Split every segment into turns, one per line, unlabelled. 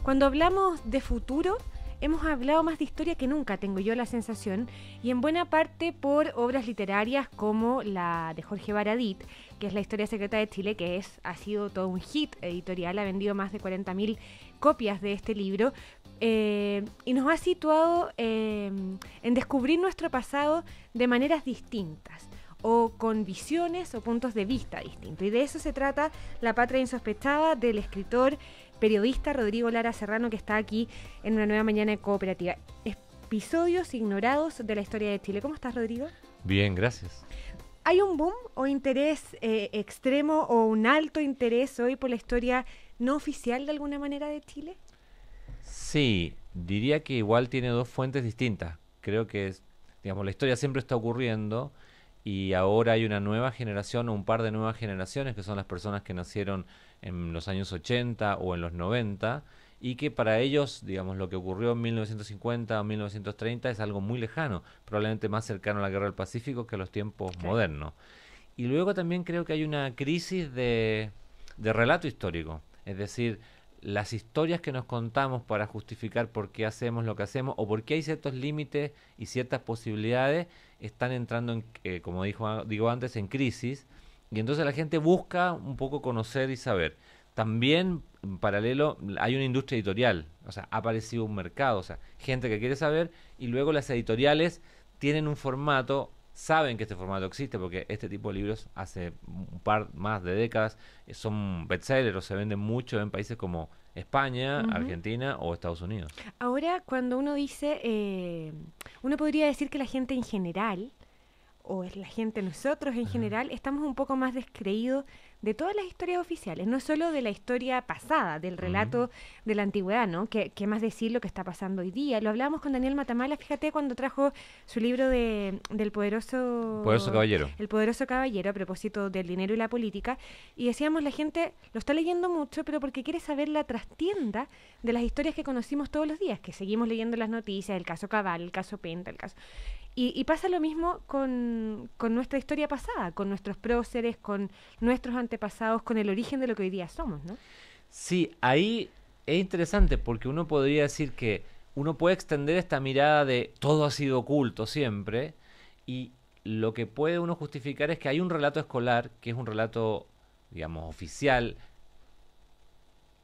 Cuando hablamos de futuro, hemos hablado más de historia que nunca, tengo yo la sensación, y en buena parte por obras literarias como la de Jorge Baradit, que es La historia secreta de Chile, que ha sido todo un hit editorial, ha vendido más de 40.000 copias de este libro, y nos ha situado en descubrir nuestro pasado de maneras distintas, o con visiones o puntos de vista distintos. Y de eso se trata La patria insospechada, del escritor, periodista Rodrigo Lara Serrano, que está aquí en Una Nueva Mañana de Cooperativa. Episodios ignorados de la historia de Chile. ¿Cómo estás, Rodrigo?
Bien, gracias.
¿Hay un boom o interés extremo o un alto interés hoy por la historia no oficial de alguna manera de Chile?
Sí, diría que igual tiene dos fuentes distintas. Creo que digamos, la historia siempre está ocurriendo y ahora hay una nueva generación o un par de nuevas generaciones que son las personas que nacieron en los años 80 o en los 90 y que para ellos, digamos, lo que ocurrió en 1950 o 1930 es algo muy lejano, probablemente más cercano a la Guerra del Pacífico que a los tiempos modernos. Y luego también creo que hay una crisis de relato histórico, es decir, las historias que nos contamos para justificar por qué hacemos lo que hacemos o por qué hay ciertos límites y ciertas posibilidades están entrando, como digo antes, en crisis, y entonces la gente busca un poco conocer y saber. También, en paralelo, hay una industria editorial, o sea, ha aparecido un mercado, o sea, gente que quiere saber, y luego las editoriales tienen un formato, saben que este formato existe, porque este tipo de libros hace un par más de décadas son bestsellers o se venden mucho en países como España, Argentina o Estados Unidos.
Ahora, cuando uno dice, uno podría decir que la gente en general, o es la gente, nosotros en general, estamos un poco más descreídos de todas las historias oficiales, no solo de la historia pasada, del relato de la antigüedad, ¿no? Que más decir lo que está pasando hoy día. Lo hablábamos con Daniel Matamala, fíjate, cuando trajo su libro del poderoso
Caballero.
El poderoso caballero, a propósito del dinero y la política, y decíamos, la gente lo está leyendo mucho, pero porque quiere saber la trastienda de las historias que conocimos todos los días, que seguimos leyendo las noticias, el caso Cabal, el caso Penta, el caso... Y pasa lo mismo con nuestra historia pasada, con nuestros próceres, con nuestros antepasados, con el origen de lo que hoy día somos, ¿no?
Sí, ahí es interesante porque uno podría decir que uno puede extender esta mirada de todo ha sido oculto siempre, y lo que puede uno justificar es que hay un relato escolar, que es un relato, digamos, oficial,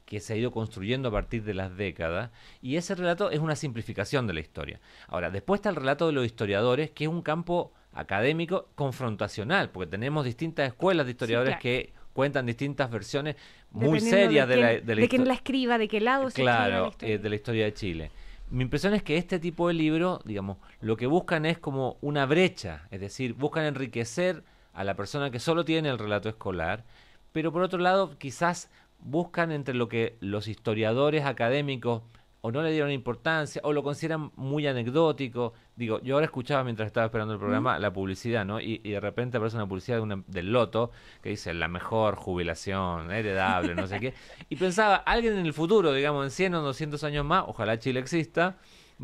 que se ha ido construyendo a partir de las décadas, y ese relato es una simplificación de la historia. Ahora, después está el relato de los historiadores, que es un campo académico confrontacional, porque tenemos distintas escuelas de historiadores, sí, claro, que cuentan distintas versiones muy serias de la historia.
De quién la escriba, de qué lado se escriba la historia.
De la historia de Chile. Mi impresión es que este tipo de libros, digamos, lo que buscan es como una brecha, es decir, buscan enriquecer a la persona que solo tiene el relato escolar, pero por otro lado, quizás buscan entre lo que los historiadores académicos o no le dieron importancia o lo consideran muy anecdótico. Digo, yo ahora escuchaba mientras estaba esperando el programa la publicidad, ¿no? Y de repente aparece una publicidad del Loto que dice la mejor jubilación, heredable, no sé qué. Y pensaba, alguien en el futuro, digamos en 100 o 200 años más, ojalá Chile exista,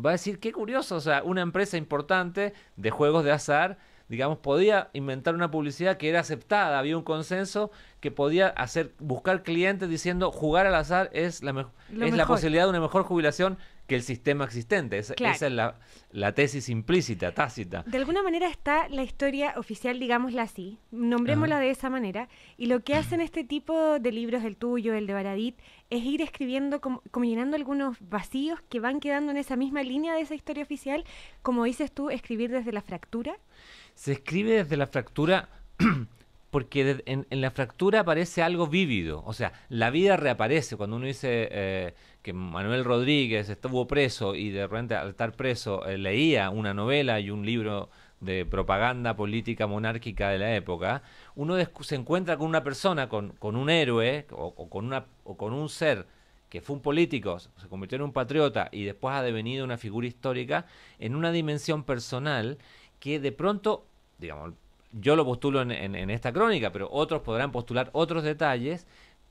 va a decir, qué curioso, o sea, una empresa importante de juegos de azar, digamos, podía inventar una publicidad que era aceptada, había un consenso que podía buscar clientes diciendo jugar al azar es la posibilidad de una mejor jubilación que el sistema existente.
Claro.
Esa es la tesis implícita, tácita.
De alguna manera está la historia oficial, digámosla así, nombrémosla de esa manera, y lo que hacen este tipo de libros, el tuyo, el de Baradit, es ir escribiendo, como llenando algunos vacíos que van quedando en esa misma línea de esa historia oficial, como dices tú, escribir desde la fractura.
Se escribe desde la fractura porque en la fractura aparece algo vívido, o sea, la vida reaparece. Cuando uno dice que Manuel Rodríguez estuvo preso y de repente al estar preso leía una novela y un libro de propaganda política monárquica de la época, uno se encuentra con una persona, con un héroe o con un ser que fue un político, se convirtió en un patriota y después ha devenido una figura histórica en una dimensión personal que de pronto, digamos, yo lo postulo en esta crónica, pero otros podrán postular otros detalles.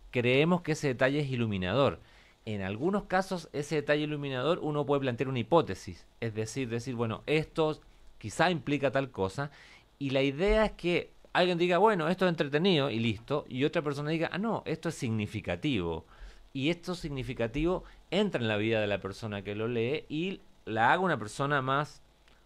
Creemos que ese detalle es iluminador. En algunos casos, ese detalle iluminador uno puede plantear una hipótesis, es decir, bueno, esto quizá implica tal cosa, y la idea es que alguien diga, bueno, esto es entretenido y listo, y otra persona diga, no, esto es significativo. y esto significativo entra en la vida de la persona que lo lee y la haga una persona más,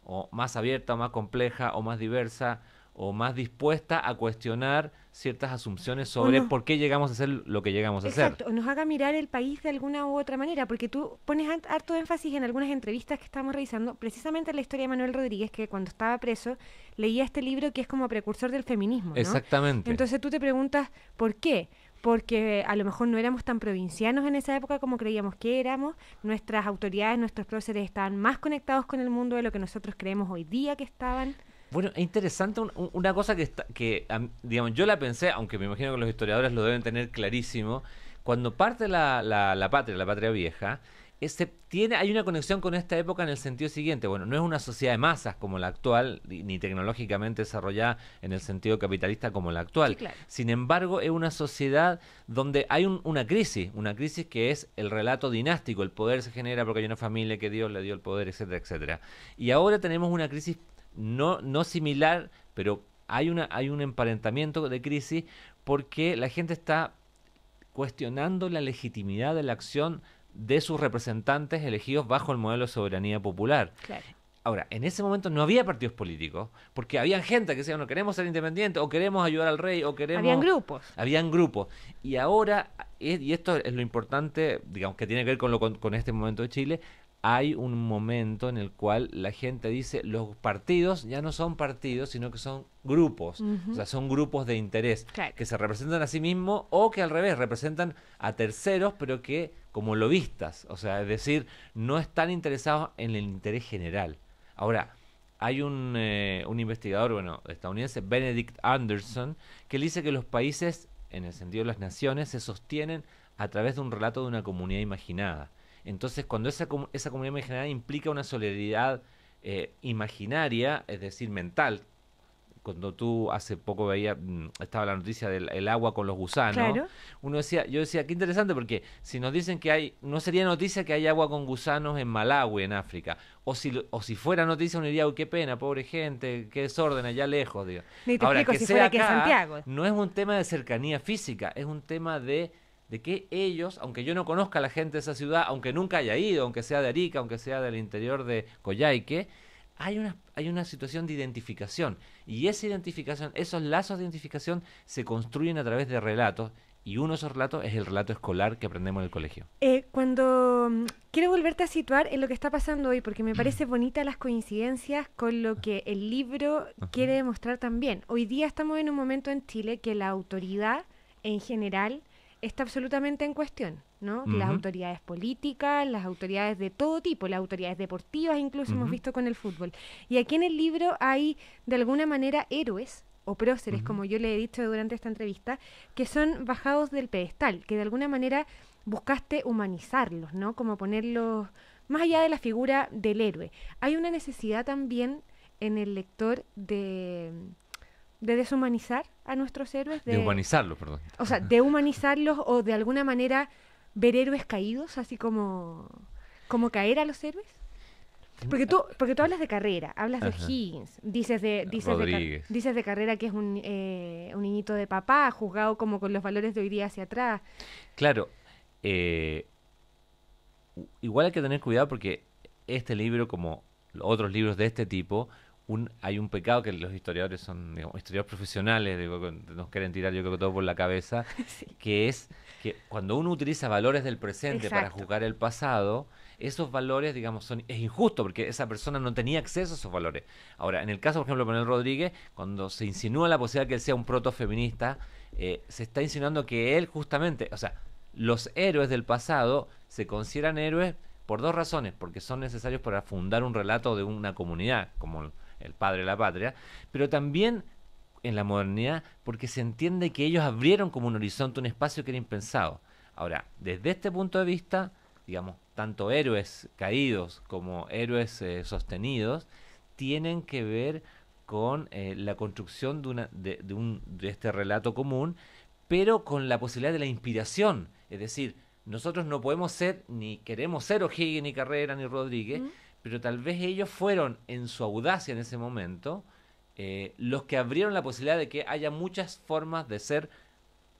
o más abierta, o más compleja, o más diversa, o más dispuesta a cuestionar ciertas asunciones
O
sobre
no,
por qué llegamos a ser lo que llegamos a ser.
exacto, o nos haga mirar el país de alguna u otra manera, porque tú pones harto énfasis en algunas entrevistas que estamos revisando, precisamente en la historia de Manuel Rodríguez, que cuando estaba preso leía este libro que es como precursor del feminismo, ¿no?
Exactamente.
Entonces tú te preguntas, ¿por qué? Porque a lo mejor no éramos tan provincianos en esa época como creíamos que éramos, nuestras autoridades, nuestros próceres estaban más conectados con el mundo de lo que nosotros creemos hoy día que estaban.
Bueno, es interesante una cosa digamos, yo la pensé, aunque me imagino que los historiadores lo deben tener clarísimo, cuando parte la patria vieja, hay una conexión con esta época en el sentido siguiente. Bueno, no es una sociedad de masas como la actual, ni tecnológicamente desarrollada en el sentido capitalista como la actual.
Sí, claro.
Sin embargo, es una sociedad donde hay una crisis que es el relato dinástico. El poder se genera porque hay una familia que Dios le dio el poder, etcétera, etcétera. Y ahora tenemos una crisis no similar, pero hay un emparentamiento de crisis porque la gente está cuestionando la legitimidad de la acción de sus representantes elegidos bajo el modelo de soberanía popular.
Claro.
Ahora, en ese momento no había partidos políticos, porque había gente que decía, no queremos ser independientes, o queremos ayudar al rey, o queremos...
Habían grupos.
Habían grupos. Y ahora, y esto es lo importante, digamos, que tiene que ver con este momento de Chile, hay un momento en el cual la gente dice, los partidos ya no son partidos, sino que son grupos. O sea, son grupos de interés,
Claro.
que se representan a sí mismos o que al revés, representan a terceros, pero que como lobistas. O sea, es decir, no están interesados en el interés general. Ahora, hay un investigador, estadounidense, Benedict Anderson, que él dice que los países, en el sentido de las naciones, se sostienen a través de un relato de una comunidad imaginada. Entonces, cuando esa comunidad imaginada implica una solidaridad imaginaria, es decir, mental, cuando tú hace poco estaba la noticia del el agua con los gusanos,
Claro.
yo decía, qué interesante, porque si nos dicen que no sería noticia que hay agua con gusanos en Malawi, en África, o si fuera noticia uno diría, uy, qué pena, pobre gente, qué desorden allá lejos, digo.
Ni te
Ahora,
explico
que
si
sea
fuera aquí en
acá,
Santiago.
no es un tema de cercanía física, es un tema de que ellos, aunque yo no conozca a la gente de esa ciudad, aunque nunca haya ido, aunque sea de Arica, aunque sea del interior de Coyhaique, hay una situación de identificación. Y esa identificación, esos lazos de identificación se construyen a través de relatos. Y uno de esos relatos es el relato escolar que aprendemos en el colegio.
Quiero volverte a situar en lo que está pasando hoy, porque me parece bonita las coincidencias con lo que el libro quiere demostrar también. Hoy día estamos en un momento en Chile que la autoridad en general está absolutamente en cuestión, ¿no? Las autoridades políticas, las autoridades de todo tipo, las autoridades deportivas, incluso hemos visto con el fútbol. Y aquí en el libro hay, de alguna manera, héroes o próceres, como yo le he dicho durante esta entrevista, que son bajados del pedestal, que de alguna manera buscaste humanizarlos, ¿no? Como ponerlos más allá de la figura del héroe. Hay una necesidad también en el lector de deshumanizar a nuestros héroes.
De humanizarlos, perdón.
O sea, de humanizarlos o de alguna manera ver héroes caídos, así como caer a los héroes. Porque tú hablas de carrera, hablas de Higgins, dices de carrera que es un niñito de papá, juzgado como con los valores de hoy día hacia atrás.
Claro, igual hay que tener cuidado porque este libro, como otros libros de este tipo, hay un pecado que los historiadores son, digamos, historiadores profesionales, nos quieren tirar yo creo que todo por la cabeza,
Sí.
que es que cuando uno utiliza valores del presente para
Exacto.
juzgar el pasado, esos valores, digamos, es injusto porque esa persona no tenía acceso a esos valores. Ahora, en el caso, por ejemplo, de Manuel Rodríguez, cuando se insinúa la posibilidad de que él sea un protofeminista, se está insinuando que él justamente, o sea, los héroes del pasado se consideran héroes por dos razones, porque son necesarios para fundar un relato de una comunidad, como el padre de la patria, pero también en la modernidad porque se entiende que ellos abrieron como un horizonte, un espacio que era impensado. Ahora, desde este punto de vista, digamos, tanto héroes caídos como héroes sostenidos tienen que ver con la construcción de este relato común, pero con la posibilidad de la inspiración. Es decir, nosotros no podemos ser, ni queremos ser O'Higgins, ni Carrera, ni Rodríguez, pero tal vez ellos fueron, en su audacia en ese momento, los que abrieron la posibilidad de que haya muchas formas de ser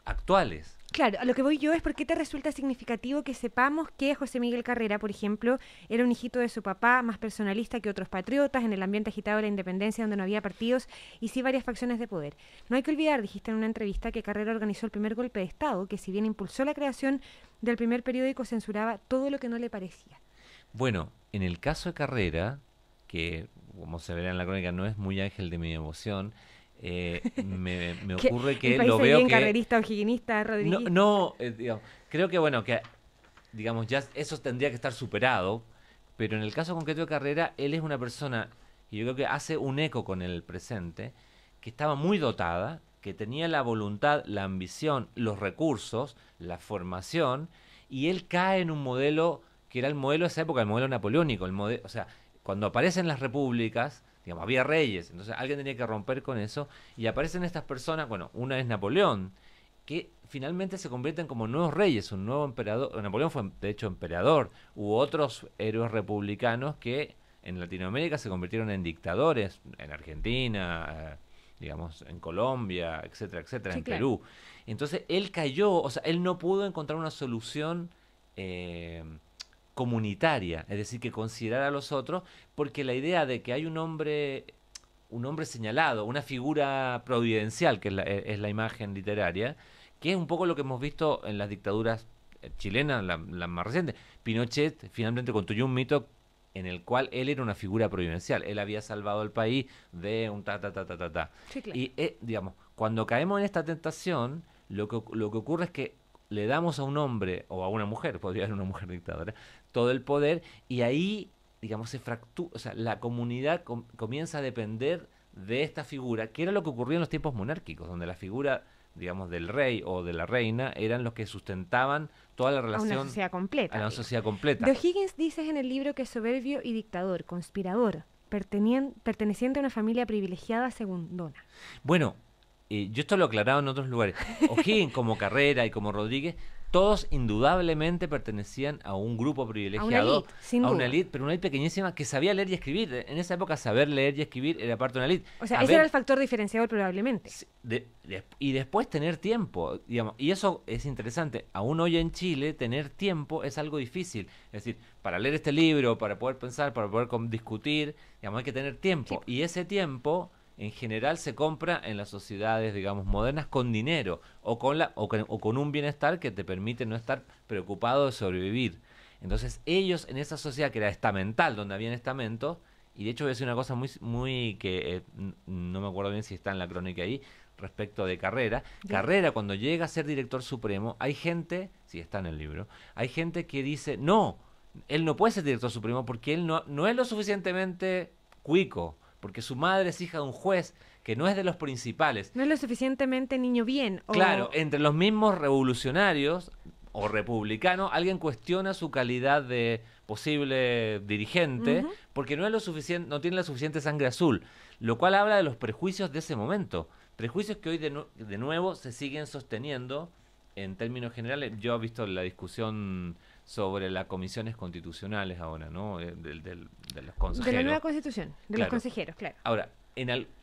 actuales.
Claro, a lo que voy yo es por qué te resulta significativo que sepamos que José Miguel Carrera, por ejemplo, era un hijito de su papá, más personalista que otros patriotas, en el ambiente agitado de la independencia donde no había partidos y sí varias facciones de poder. No hay que olvidar, dijiste en una entrevista, que Carrera organizó el primer golpe de Estado, que si bien impulsó la creación del primer periódico, censuraba todo lo que no le parecía.
Bueno, en el caso de Carrera, que como se verá en la crónica no es muy ángel de mi emoción, me
Que
ocurre
el
que
país
lo
se
veo
bien
que
carrerista, o'higuinista,
no,
rodriguista.
no, digamos, creo que bueno, que digamos ya eso tendría que estar superado, pero en el caso concreto de Carrera, él es una persona, y yo creo que hace un eco con el presente, que estaba muy dotada, que tenía la voluntad, la ambición, los recursos, la formación, y él cae en un modelo que era el modelo de esa época, el modelo napoleónico, o sea, cuando aparecen las repúblicas, digamos, había reyes, entonces alguien tenía que romper con eso, y aparecen estas personas, bueno, una es Napoleón, que finalmente se convierten como nuevos reyes, un nuevo emperador. Napoleón fue de hecho emperador, hubo otros héroes republicanos que en Latinoamérica se convirtieron en dictadores, en Argentina, digamos, en Colombia, etcétera, etcétera,
Sí,
en
claro.
Perú. Entonces él cayó, o sea, él no pudo encontrar una solución eh, comunitaria, es decir, que considerara a los otros, porque la idea de que hay un hombre señalado, una figura providencial, que es la imagen literaria, que es un poco lo que hemos visto en las dictaduras chilenas, la más reciente. Pinochet finalmente construyó un mito en el cual él era una figura providencial, él había salvado al país de un ta ta ta ta ta ta.
Sí, claro.
Y digamos, cuando caemos en esta tentación, lo que ocurre es que le damos a un hombre o a una mujer, podría ser una mujer dictadora, todo el poder y ahí digamos, se fractura, o sea, la comunidad comienza a depender de esta figura, que era lo que ocurría en los tiempos monárquicos, donde la figura, digamos, del rey o de la reina eran los que sustentaban toda la
A una
relación
sociedad
a
completa,
la
digamos.
sociedad
De
completa.
O'Higgins dices en el libro que es soberbio y dictador, conspirador, perteneciente a una familia privilegiada segundona.
Bueno, yo esto lo he aclarado en otros lugares. O'Higgins, como Carrera y como Rodríguez, todos indudablemente pertenecían a un grupo
A una
privilegiado,
elite, sin
a una
duda.
elite, pero una elite pequeñísima que sabía leer y escribir. En esa época saber leer y escribir era parte de una elite.
O sea,
A
ese era
ver,
el factor diferenciador probablemente.
y después tener tiempo, digamos, y eso es interesante. Aún hoy en Chile, tener tiempo es algo difícil. Es decir, para leer este libro, para poder pensar, para poder discutir, digamos, hay que tener
Sí.
tiempo. Y ese tiempo, en general, se compra en las sociedades, digamos, modernas con dinero o con un bienestar que te permite no estar preocupado de sobrevivir. Entonces, ellos en esa sociedad que era estamental, donde habían estamentos, y de hecho voy a decir una cosa muy que no me acuerdo bien si está en la crónica ahí, respecto de Carrera.
Ya.
Carrera, cuando llega a ser director supremo, hay gente, si está en el libro, hay gente que dice, no, él no puede ser director supremo porque él no es lo suficientemente cuico, porque su madre es hija de un juez que no es de los principales.
No es lo suficientemente niño bien.
Claro,
O
entre los mismos revolucionarios o republicanos, alguien cuestiona su calidad de posible dirigente
Ujú.
porque no es lo suficiente, no tiene la suficiente sangre azul, lo cual habla de los prejuicios de ese momento, prejuicios que hoy de nuevo se siguen sosteniendo en términos generales. Yo he visto la discusión sobre las comisiones constitucionales ahora, ¿no? De los
de la nueva
consejeros.
constitución, de los
Claro.
consejeros, claro.
Ahora,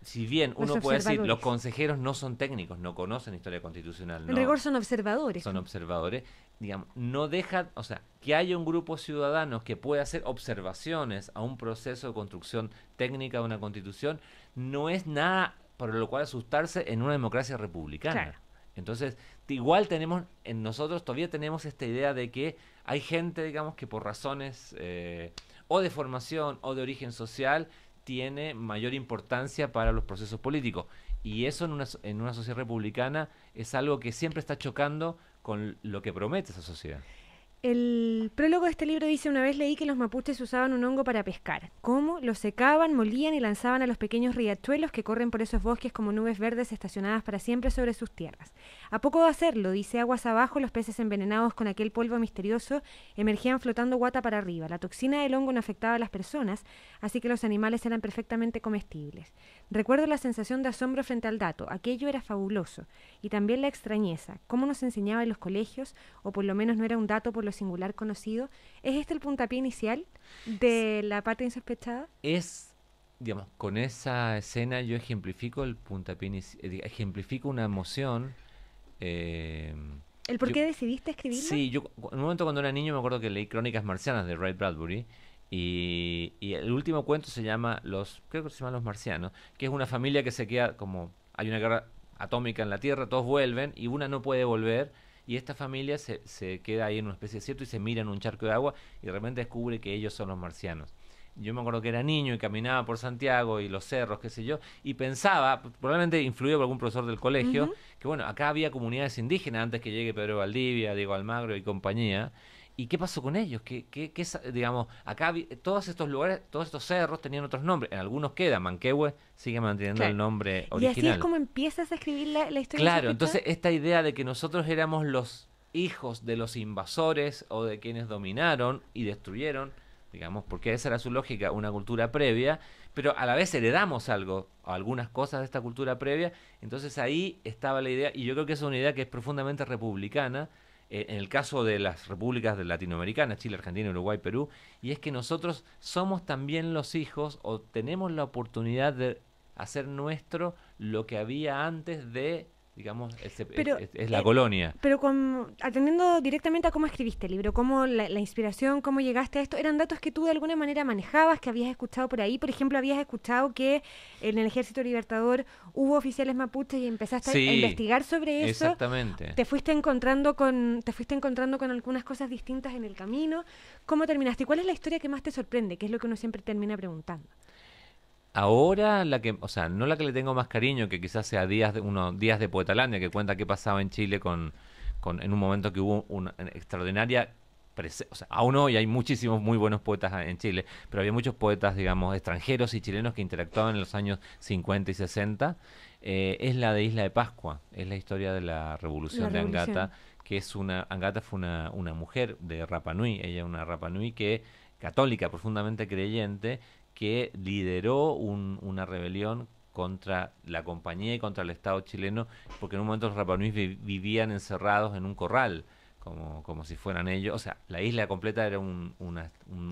si bien
Los
uno puede decir, los
observadores.
consejeros no son técnicos, no conocen historia constitucional,
En
no
rigor son observadores.
son observadores, digamos, no deja, o sea, que haya un grupo de ciudadanos que pueda hacer observaciones a un proceso de construcción técnica de una constitución, no es nada por lo cual asustarse en una democracia republicana.
Claro.
Entonces, igual tenemos, en nosotros todavía tenemos esta idea de que hay gente, digamos, que por razones o de formación o de origen social tiene mayor importancia para los procesos políticos. Y eso en una sociedad republicana es algo que siempre está chocando con lo que promete esa sociedad.
El prólogo de este libro dice: una vez leí que los mapuches usaban un hongo para pescar. ¿Cómo? Lo secaban, molían y lanzaban a los pequeños riachuelos que corren por esos bosques como nubes verdes estacionadas para siempre sobre sus tierras. A poco de hacerlo, dice, aguas abajo, los peces envenenados con aquel polvo misterioso emergían flotando guata para arriba. La toxina del hongo no afectaba a las personas, así que los animales eran perfectamente comestibles. Recuerdo la sensación de asombro frente al dato. Aquello era fabuloso. Y también la extrañeza. ¿Cómo nos enseñaba en los colegios? O por lo menos no era un dato por lo singular conocido. ¿Es este el puntapié inicial de la parte insospechada?
Es, digamos, con esa escena yo ejemplifico el puntapié, ejemplifico una emoción. eh,
¿El por qué decidiste escribirlo?
Sí, yo en un momento cuando era niño me acuerdo que leí Crónicas Marcianas de Ray Bradbury y el último cuento se llama creo que se llama Los Marcianos, que es una familia que se queda como, hay una guerra atómica en la Tierra, todos vuelven y una no puede volver y esta familia se queda ahí en una especie de desierto y se mira en un charco de agua y de repente descubre que ellos son los marcianos. Yo me acuerdo que era niño y caminaba por Santiago y los cerros, qué sé yo, y pensaba, probablemente influido por algún profesor del colegio,
Ujú.
que bueno, acá había comunidades indígenas antes que llegue Pedro Valdivia, Diego Almagro y compañía. ¿Y qué pasó con ellos? Digamos, acá todos estos lugares, todos estos cerros tenían otros nombres. En algunos quedan, Manquehue sigue manteniendo el
Claro.
nombre
Y así es
original.
como empiezas a escribir la historia de ese
Claro,
escritor.
entonces esta idea de que nosotros éramos los hijos de los invasores o de quienes dominaron y destruyeron, digamos, porque esa era su lógica, una cultura previa, pero a la vez heredamos algo, o algunas cosas de esta cultura previa, entonces ahí estaba la idea, y yo creo que es una idea que es profundamente republicana, en el caso de las repúblicas de latinoamericanas, Chile, Argentina, Uruguay, Perú, y es que nosotros somos también los hijos o tenemos la oportunidad de hacer nuestro lo que había antes de, digamos,
Pero,
es la colonia.
pero atendiendo directamente a cómo escribiste el libro, cómo la inspiración, cómo llegaste a esto, ¿eran datos que tú de alguna manera manejabas, que habías escuchado por ahí? Por ejemplo, ¿habías escuchado que en el Ejército Libertador hubo oficiales mapuches y empezaste a
Sí,
investigar sobre eso?
exactamente.
Te fuiste encontrando con algunas cosas distintas en el camino. ¿Cómo terminaste? ¿Y cuál es la historia que más te sorprende? Que es lo que uno siempre termina preguntando.
Ahora la que, o sea, no la que le tengo más cariño, que quizás sea Días de Poetalandia, que cuenta qué pasaba en Chile en un momento que hubo una extraordinaria o sea, aún hoy hay muchísimos muy buenos poetas en Chile, pero había muchos poetas, digamos, extranjeros y chilenos que interactuaban en los años 50 y 60. Es la de Isla de Pascua, es la historia de la
La
revolución de
revolución.
Angata, Angata fue una mujer de Rapa Nui, ella una Rapa Nui que, católica, profundamente creyente, que lideró una rebelión contra la compañía y contra el Estado chileno, porque en un momento los Rapanui vivían encerrados en un corral, como si fueran ellos. O sea, la isla completa era un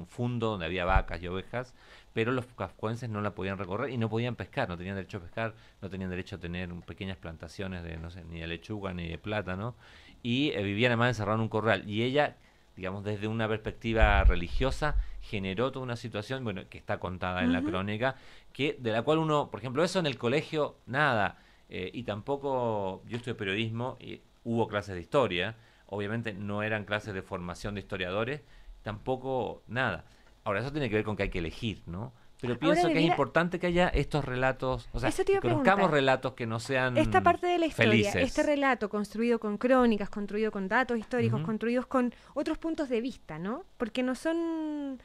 fundo donde había vacas y ovejas, pero los cascuenses no la podían recorrer y no podían pescar, no tenían derecho a pescar, no tenían derecho a tener pequeñas plantaciones de, no sé, ni de lechuga ni de plátano, y vivían además encerrados en un corral. Y ella, digamos, desde una perspectiva religiosa, generó toda una situación, bueno, que está contada en la
Ujú.
crónica, de la cual uno, por ejemplo, eso en el colegio, nada, y tampoco, yo estudié periodismo y hubo clases de historia, obviamente no eran clases de formación de historiadores, tampoco nada. Ahora, eso tiene que ver con que hay que elegir, ¿no? Pero
Ahora
pienso que es
debiera,
importante que haya estos relatos, o sea,
eso te
que
iba a
conozcamos
preguntar.
relatos que no
Esta
sean
parte de la historia, este
felices.
relato construido con crónicas, construido con datos históricos,
Ujú.
construidos con otros puntos de vista, ¿no? Porque no son...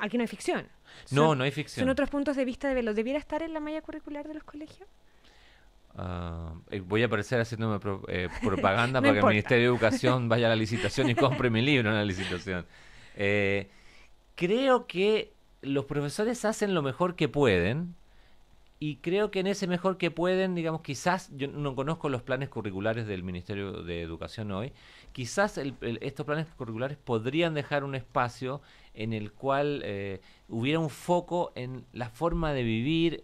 aquí no hay ficción.
No,
Son,
no hay
son
ficción.
otros puntos de vista de verlo. ¿Debiera estar en la malla curricular de los colegios?
Voy a aparecer haciéndome propaganda
No
para que el
importa.
Ministerio de Educación vaya a la licitación y compre mi libro en la licitación. Eh, Creo que los profesores hacen lo mejor que pueden y creo que en ese mejor que pueden, digamos, quizás, yo no conozco los planes curriculares del Ministerio de Educación hoy, quizás estos planes curriculares podrían dejar un espacio en el cual hubiera un foco en la forma de vivir,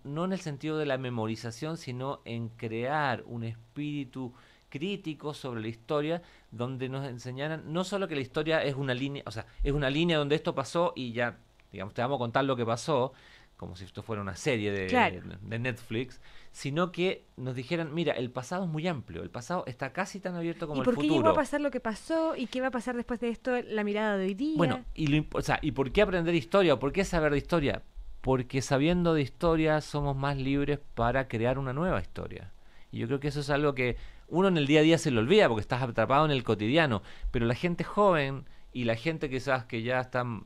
no en el sentido de la memorización, sino en crear un espíritu crítico sobre la historia, donde nos enseñaran no solo que la historia es una línea, o sea, es una línea donde esto pasó y ya, digamos, te vamos a contar lo que pasó, como si esto fuera una serie
Claro.
de Netflix, sino que nos dijeran, mira, el pasado es muy amplio, el pasado está casi tan abierto
¿Y
como el
por qué llegó a
futuro.
pasar lo que pasó? ¿Y qué va a pasar después de esto? La mirada de hoy
Bueno,
día.
o sea, ¿y por qué aprender historia? ¿Por qué saber de historia? Porque sabiendo de historia somos más libres para crear una nueva historia. Y yo creo que eso es algo que uno en el día a día se le olvida porque estás atrapado en el cotidiano, pero la gente joven y la gente quizás que ya están,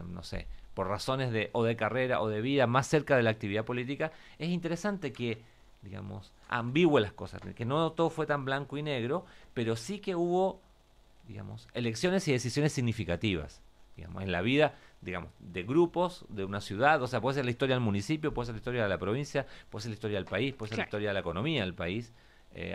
no sé, por razones o de carrera o de vida más cerca de la actividad política, es interesante que, digamos, ambigüe las cosas, que no todo fue tan blanco y negro, pero sí que hubo, digamos, elecciones y decisiones significativas, digamos, en la vida, digamos, de grupos, de una ciudad, o sea, puede ser la historia del municipio, puede ser la historia de la provincia, puede ser la historia del país, puede ser la
Claro.
historia de la economía del país.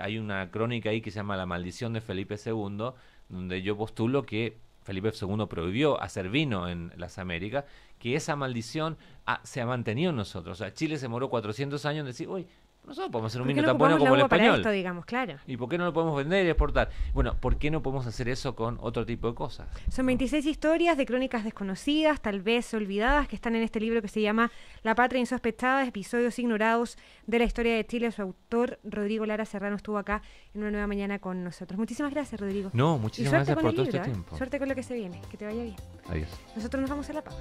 Hay una crónica ahí que se llama La maldición de Felipe II, donde yo postulo que Felipe II prohibió hacer vino en las Américas, que esa maldición se ha mantenido en nosotros. O sea, Chile se demoró 400 años en decir, uy, Nosotros podemos hacer un
¿Por qué
vino
no
tan bueno
ocupamos
como
la
el
uva para
español.
esto, digamos? Claro.
¿Y por qué no lo podemos vender y exportar? Bueno, ¿por qué no podemos hacer eso con otro tipo de cosas?
Son 26 historias de crónicas desconocidas, tal vez olvidadas, que están en este libro que se llama La Patria Insospechada, episodios ignorados de la historia de Chile. Su autor, Rodrigo Lara Serrano, estuvo acá en Una Nueva Mañana con nosotros. Muchísimas gracias, Rodrigo.
No,
Y
muchísimas
suerte
gracias
con
por
el
todo
libro,
este tiempo.
Suerte con lo que se viene. Que te vaya bien.
Adiós.
Nosotros nos vamos a la pausa.